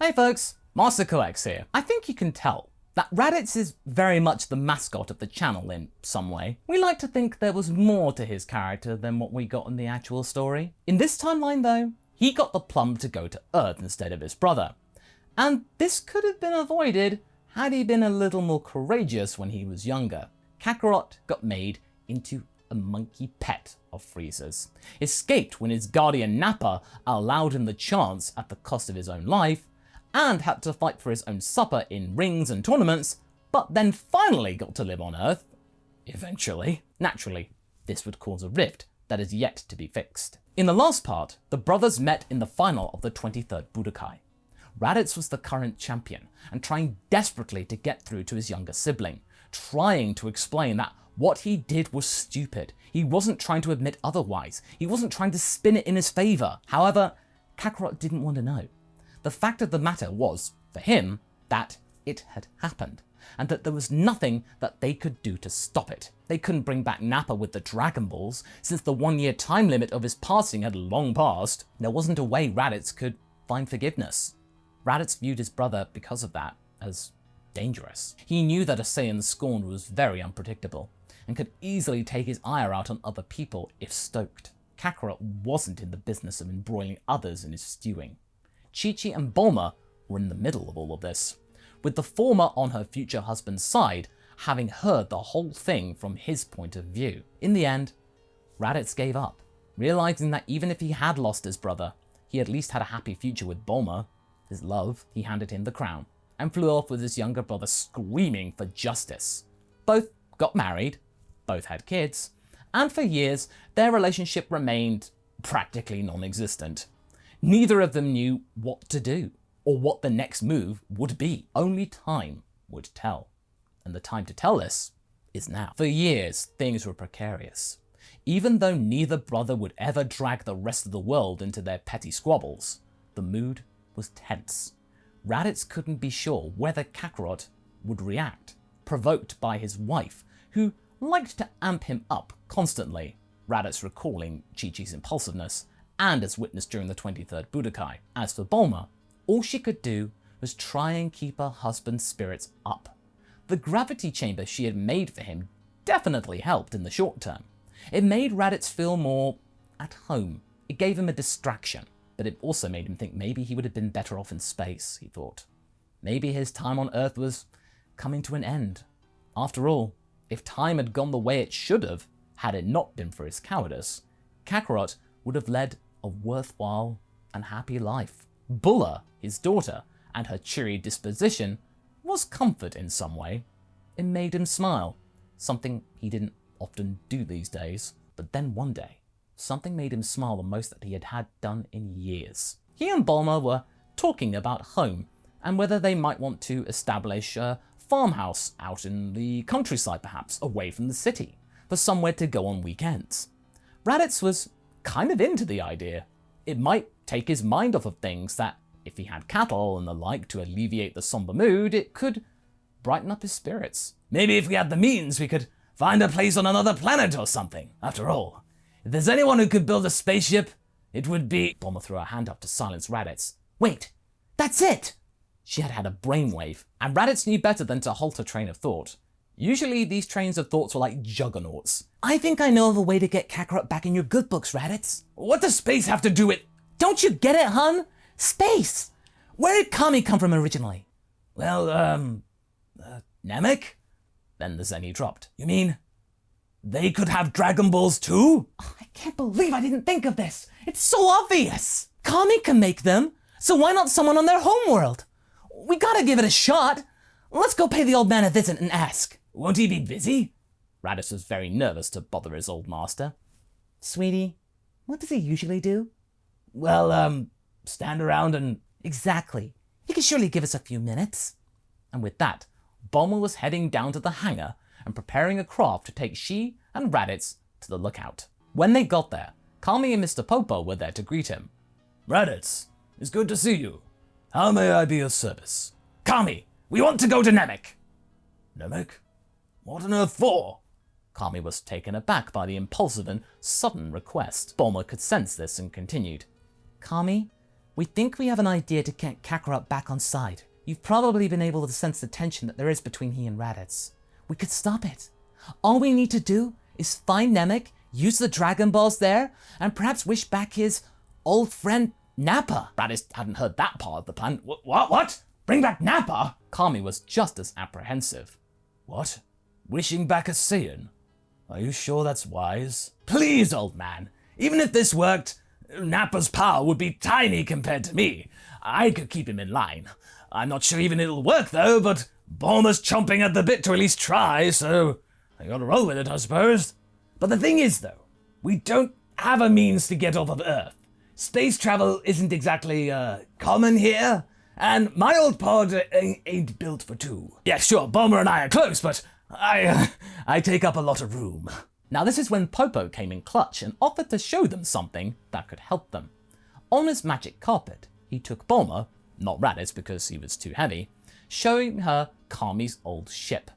Hey folks, MasakoX here. I think you can tell that Raditz is very much the mascot of the channel in some way. We like to think there was more to his character than what we got in the actual story. In this timeline though, he got the plum to go to Earth instead of his brother. And this could have been avoided had he been a little more courageous when he was younger. Kakarot got made into a monkey pet of Frieza's, escaped when his guardian Nappa allowed him the chance at the cost of his own life, and had to fight for his own supper in rings and tournaments, but then finally got to live on Earth. Eventually. Naturally, this would cause a rift that is yet to be fixed. In the last part, the brothers met in the final of the 23rd Budokai. Raditz was the current champion, and trying desperately to get through to his younger sibling, trying to explain that what he did was stupid. He wasn't trying to admit otherwise. He wasn't trying to spin it in his favour. However, Kakarot didn't want to know. The fact of the matter was, for him, that it had happened, and that there was nothing that they could do to stop it. They couldn't bring back Nappa with the Dragon Balls, since the 1-year time limit of his passing had long passed. There wasn't a way Raditz could find forgiveness. Raditz viewed his brother, because of that, as dangerous. He knew that a Saiyan scorned was very unpredictable, and could easily take his ire out on other people if stoked. Kakarot wasn't in the business of embroiling others in his stewing. Chi-Chi and Bulma were in the middle of all of this, with the former on her future husband's side, having heard the whole thing from his point of view. In the end, Raditz gave up, realizing that even if he had lost his brother, he at least had a happy future with Bulma, his love. He handed him the crown, and flew off with his younger brother screaming for justice. Both got married, both had kids, and for years their relationship remained practically non-existent. Neither of them knew what to do, or what the next move would be. Only time would tell. And the time to tell this is now. For years, things were precarious. Even though neither brother would ever drag the rest of the world into their petty squabbles, the mood was tense. Raditz couldn't be sure whether Kakarot would react, provoked by his wife, who liked to amp him up constantly, Raditz recalling Chi-Chi's impulsiveness, and as witnessed during the 23rd Budokai. As for Bulma, all she could do was try and keep her husband's spirits up. The gravity chamber she had made for him definitely helped in the short term. It made Raditz feel more at home. It gave him a distraction, but it also made him think maybe he would have been better off in space, he thought. Maybe his time on Earth was coming to an end. After all, if time had gone the way it should have, had it not been for his cowardice, Kakarot would have led a worthwhile and happy life. Bulla, his daughter, and her cheery disposition was comfort in some way. It made him smile, something he didn't often do these days. But then one day, something made him smile the most that he had done in years. He and Bulma were talking about home, and whether they might want to establish a farmhouse out in the countryside perhaps, away from the city, for somewhere to go on weekends. Raditz was kind of into the idea. It might take his mind off of things that, if he had cattle and the like to alleviate the somber mood, it could brighten up his spirits. Maybe if we had the means, we could find a place on another planet or something. After all, if there's anyone who could build a spaceship, it would be... Bulma threw her hand up to silence Raditz. Wait, that's it! She had had a brainwave, and Raditz knew better than to halt her train of thought. Usually these trains of thoughts were like juggernauts. I think I know of a way to get Kakarot back in your good books, Raditz. What does space have to do with... Don't you get it, hun? Space! Where did Kami come from originally? Well, Namek? Then the Zenny dropped. You mean they could have Dragon Balls too? Oh, I can't believe I didn't think of this. It's so obvious. Kami can make them, so why not someone on their homeworld? We gotta give it a shot. Let's go pay the old man a visit and ask. Won't he be busy? Raditz was very nervous to bother his old master. Sweetie, what does he usually do? Well, stand around and... Exactly. He could surely give us a few minutes. And with that, Bulma was heading down to the hangar and preparing a craft to take she and Raditz to the lookout. When they got there, Kami and Mr. Popo were there to greet him. Raditz, it's good to see you. How may I be of service? Kami, we want to go to Namek. Namek? What on earth for? Kami was taken aback by the impulsive and sudden request. Bulma could sense this and continued. Kami, We think we have an idea to get Kakarot back on side. You've probably been able to sense the tension that there is between he and Raditz. We could stop it. All we need to do is find Namek, use the Dragon Balls there, and perhaps wish back his old friend Nappa. Raditz hadn't heard that part of the plan. What? Bring back Nappa? Kami was just as apprehensive. What? Wishing back a Saiyan? Are you sure that's wise? Please, old man. Even if this worked, Nappa's power would be tiny compared to me. I could keep him in line. I'm not sure even it'll work though, but Bulma's chomping at the bit to at least try, so I gotta roll with it, I suppose. But the thing is though, we don't have a means to get off of Earth. Space travel isn't exactly common here, and my old pod ain't built for two. Yeah, sure, Bulma and I are close, but I take up a lot of room. Now this is when Popo came in clutch and offered to show them something that could help them. On his magic carpet, he took Bulma, not Raditz because he was too heavy, showing her Kami's old ship.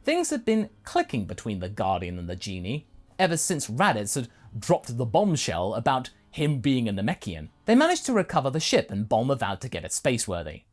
Things had been clicking between the Guardian and the Genie ever since Raditz had dropped the bombshell about him being a Namekian. They managed to recover the ship and Bulma vowed to get it spaceworthy.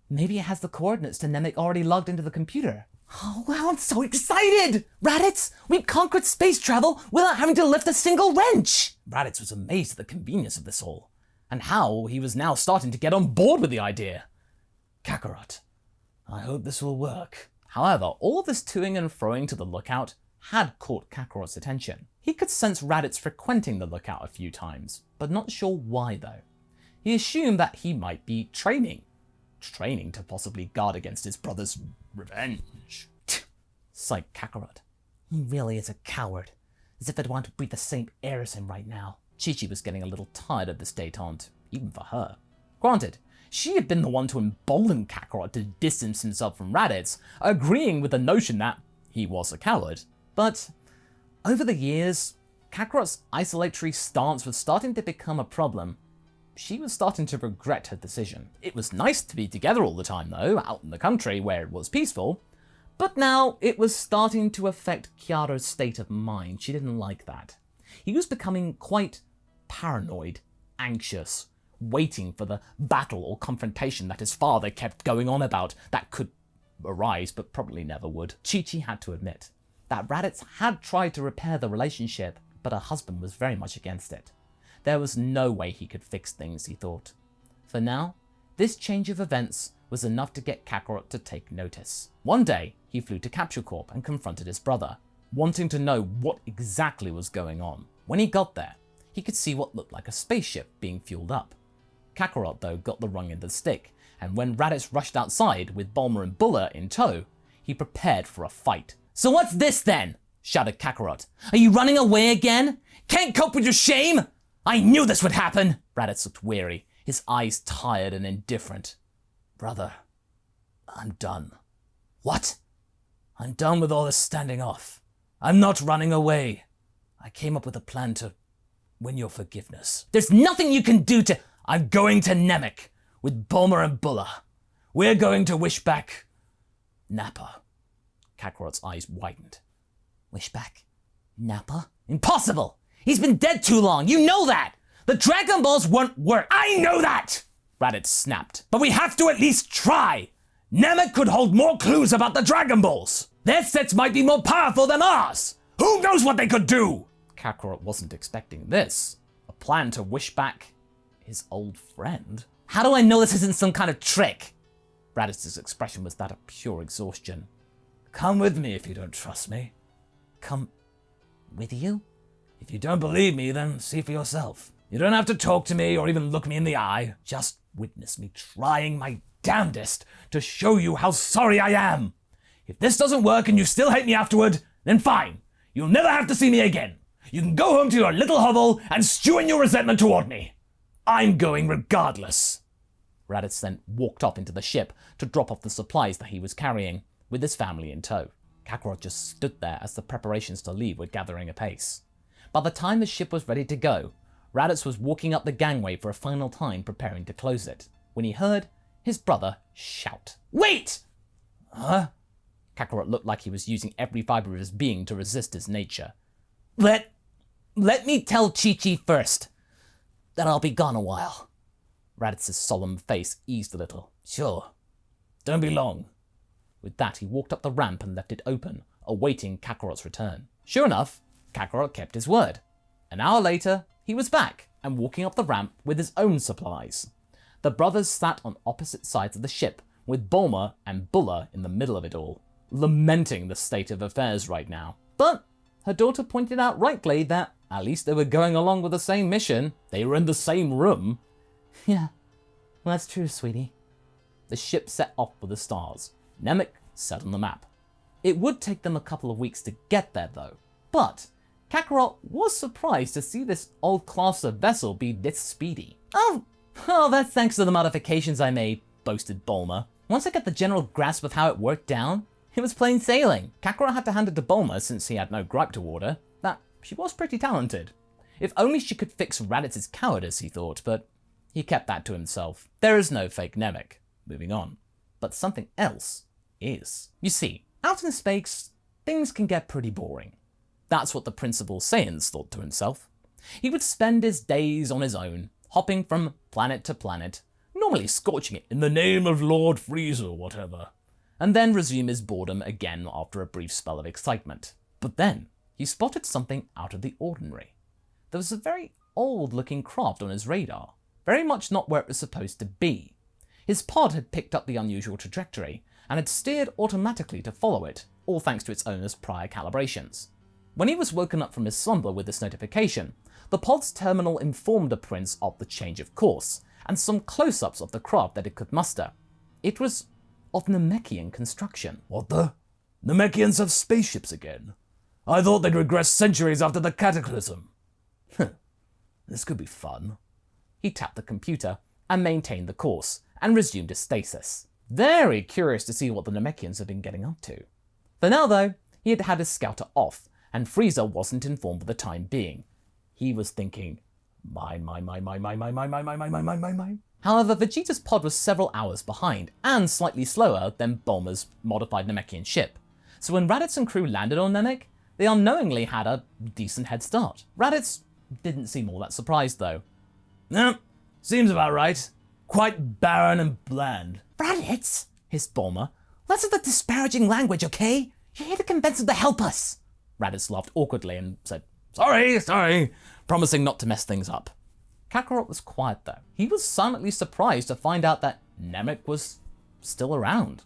Maybe it has the coordinates to Namek already logged into the computer. Oh wow, I'm so excited! Raditz, we've conquered space travel without having to lift a single wrench! Raditz was amazed at the convenience of this all, and how he was now starting to get on board with the idea. Kakarot, I hope this will work. However, all this toing and froing to the lookout had caught Kakarot's attention. He could sense Raditz frequenting the lookout a few times, but not sure why though. He assumed that he might be training to possibly guard against his brother's revenge. Sighed Kakarot. He really is a coward, as if I'd want to breathe the same air as him right now. Chi-Chi was getting a little tired of this détente, even for her. Granted, she had been the one to embolden Kakarot to distance himself from Raditz, agreeing with the notion that he was a coward. But over the years, Kakarot's isolatory stance was starting to become a problem. She was starting to regret her decision. It was nice to be together all the time though, out in the country where it was peaceful, but now it was starting to affect Kiara's state of mind. She didn't like that. He was becoming quite paranoid, anxious, waiting for the battle or confrontation that his father kept going on about that could arise but probably never would. Chi-Chi had to admit that Raditz had tried to repair the relationship, but her husband was very much against it. There was no way he could fix things, he thought. For now, this change of events was enough to get Kakarot to take notice. One day, he flew to Capsule Corp and confronted his brother, wanting to know what exactly was going on. When he got there, he could see what looked like a spaceship being fueled up. Kakarot, though, got the wrong end of the stick, and when Raditz rushed outside with Bulma and Bulla in tow, he prepared for a fight. So what's this then? Shouted Kakarot. Are you running away again? Can't cope with your shame? I knew this would happen! Raditz looked weary, his eyes tired and indifferent. Brother, I'm done. What? I'm done with all this standing off. I'm not running away. I came up with a plan to win your forgiveness. There's nothing you can do to... I'm going to Namek with Bulma and Bulla. We're going to wish back Nappa. Kakarot's eyes widened. Wish back Nappa? Impossible! He's been dead too long, you know that! The Dragon Balls won't work. I know that! Raditz snapped. But we have to at least try! Namek could hold more clues about the Dragon Balls! Their sets might be more powerful than ours! Who knows what they could do? Kakarot wasn't expecting this. A plan to wish back his old friend? How do I know this isn't some kind of trick? Raditz's expression was that of pure exhaustion. Come with me if you don't trust me. Come with you? If you don't believe me, then see for yourself. You don't have to talk to me or even look me in the eye. Just witness me trying my damnedest to show you how sorry I am. If this doesn't work and you still hate me afterward, then fine. You'll never have to see me again. You can go home to your little hovel and stew in your resentment toward me. I'm going regardless. Raditz then walked off into the ship to drop off the supplies that he was carrying, with his family in tow. Kakarot just stood there as the preparations to leave were gathering apace. By the time the ship was ready to go, Raditz was walking up the gangway for a final time, preparing to close it, when he heard his brother shout. Wait! Huh? Kakarot looked like he was using every fiber of his being to resist his nature. Let me tell Chi-Chi first that I'll be gone a while. Raditz's solemn face eased a little. Sure. Don't be long. With that, he walked up the ramp and left it open, awaiting Kakarot's return. Sure enough, Kakarot kept his word. An hour later, he was back and walking up the ramp with his own supplies. The brothers sat on opposite sides of the ship, with Bulma and Bulla in the middle of it all, lamenting the state of affairs right now. But her daughter pointed out rightly that at least they were going along with the same mission. They were in the same room. Yeah, well, that's true, sweetie. The ship set off for the stars. Namek set on the map. It would take them a couple of weeks to get there though. But Kakarot was surprised to see this old class of vessel be this speedy. Oh, that's thanks to the modifications I made, boasted Bulma. Once I got the general grasp of how it worked down, it was plain sailing. Kakarot had to hand it to Bulma since he had no gripe toward her, that she was pretty talented. If only she could fix Raditz's cowardice, he thought, but he kept that to himself. There is no fake Namek. Moving on. But something else is. You see, out in space, things can get pretty boring. That's what the Principal Saiyans thought to himself. He would spend his days on his own, hopping from planet to planet, normally scorching it in the name of Lord Frieza or whatever, and then resume his boredom again after a brief spell of excitement. But then, he spotted something out of the ordinary. There was a very old-looking craft on his radar, very much not where it was supposed to be. His pod had picked up the unusual trajectory and had steered automatically to follow it, all thanks to its owner's prior calibrations. When he was woken up from his slumber with this notification, the pod's terminal informed the prince of the change of course, and some close-ups of the craft that it could muster. It was of Namekian construction. What the? Namekians have spaceships again? I thought they'd regress centuries after the cataclysm. This could be fun. He tapped the computer and maintained the course, and resumed his stasis. Very curious to see what the Namekians had been getting up to. For now though, he had had his scouter off, and Frieza wasn't informed for the time being. He was thinking, mine. However, Vegeta's pod was several hours behind, and slightly slower than Bulma's modified Namekian ship. So when Raditz and crew landed on Namek, they unknowingly had a decent head start. Raditz didn't seem all that surprised though. No, seems about right. Quite barren and bland. Raditz, hissed Bulma. Less of the disparaging language, okay? You're here to convince them to help us. Raditz laughed awkwardly and said, Sorry, promising not to mess things up. Kakarot was quiet though. He was silently surprised to find out that Namek was still around.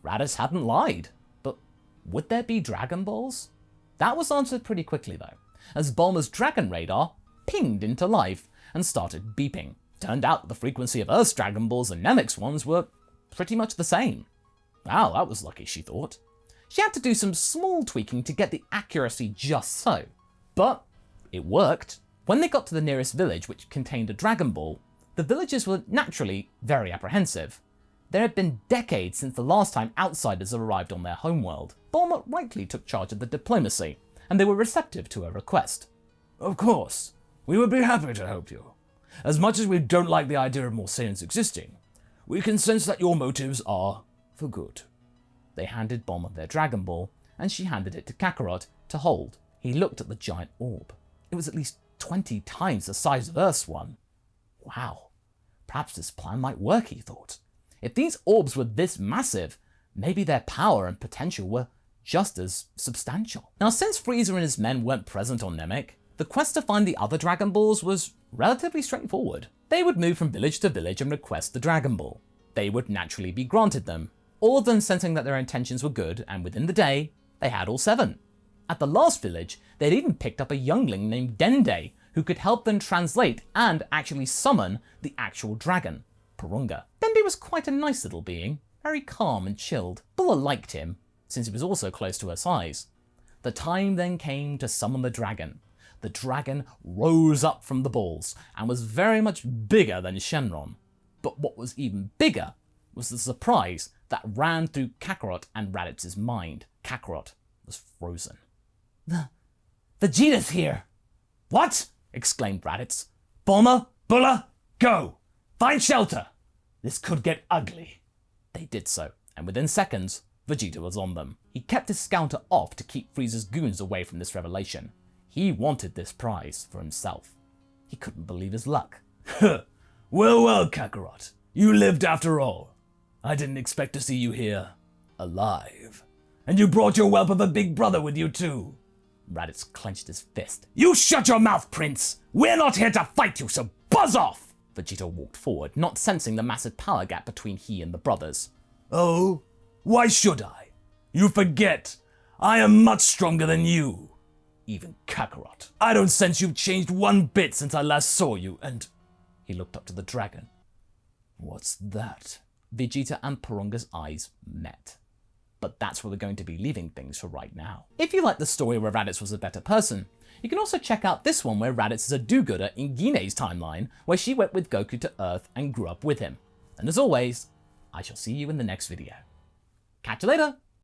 Raditz hadn't lied. But would there be Dragon Balls? That was answered pretty quickly though, as Bulma's dragon radar pinged into life and started beeping. Turned out the frequency of Earth's Dragon Balls and Namek's ones were pretty much the same. Wow, that was lucky, she thought. She had to do some small tweaking to get the accuracy just so. But it worked. When they got to the nearest village, which contained a Dragon Ball, the villagers were naturally very apprehensive. There had been decades since the last time outsiders arrived on their homeworld. Bulma rightly took charge of the diplomacy, and they were receptive to her request. Of course, we would be happy to help you. As much as we don't like the idea of more Saiyans existing, we can sense that your motives are for good. They handed Bulma their Dragon Ball, and she handed it to Kakarot to hold. He looked at the giant orb. It was at least 20 times the size of Earth's one. Wow, perhaps this plan might work, he thought. If these orbs were this massive, maybe their power and potential were just as substantial. Now, since Frieza and his men weren't present on Namek, the quest to find the other Dragon Balls was relatively straightforward. They would move from village to village and request the Dragon Ball. They would naturally be granted them, all of them sensing that their intentions were good, and within the day, they had all 7. At the last village, they'd even picked up a youngling named Dende, who could help them translate and actually summon the actual dragon, Porunga. Dende was quite a nice little being, very calm and chilled. Bulla liked him, since he was also close to her size. The time then came to summon the dragon. The dragon rose up from the balls and was very much bigger than Shenron. But what was even bigger was the surprise that ran through Kakarot and Raditz's mind. Kakarot was frozen. Vegeta's here! What? Exclaimed Raditz. Bulma, Bulla, go! Find shelter! This could get ugly. They did so, and within seconds, Vegeta was on them. He kept his scouter off to keep Frieza's goons away from this revelation. He wanted this prize for himself. He couldn't believe his luck. Well, well, Kakarot. You lived after all. I didn't expect to see you here, alive. And you brought your whelp of a big brother with you too. Raditz clenched his fist. You shut your mouth, Prince! We're not here to fight you, so buzz off! Vegeta walked forward, not sensing the massive power gap between he and the brothers. Oh? Why should I? You forget. I am much stronger than you. Even Kakarot. I don't sense you've changed one bit since I last saw you, and... He looked up to the dragon. What's that? Vegeta and Porunga's eyes met. But that's where we're going to be leaving things for right now. If you like the story where Raditz was a better person, you can also check out this one where Raditz is a do-gooder in Gine's timeline, where she went with Goku to Earth and grew up with him. And as always, I shall see you in the next video. Catch you later!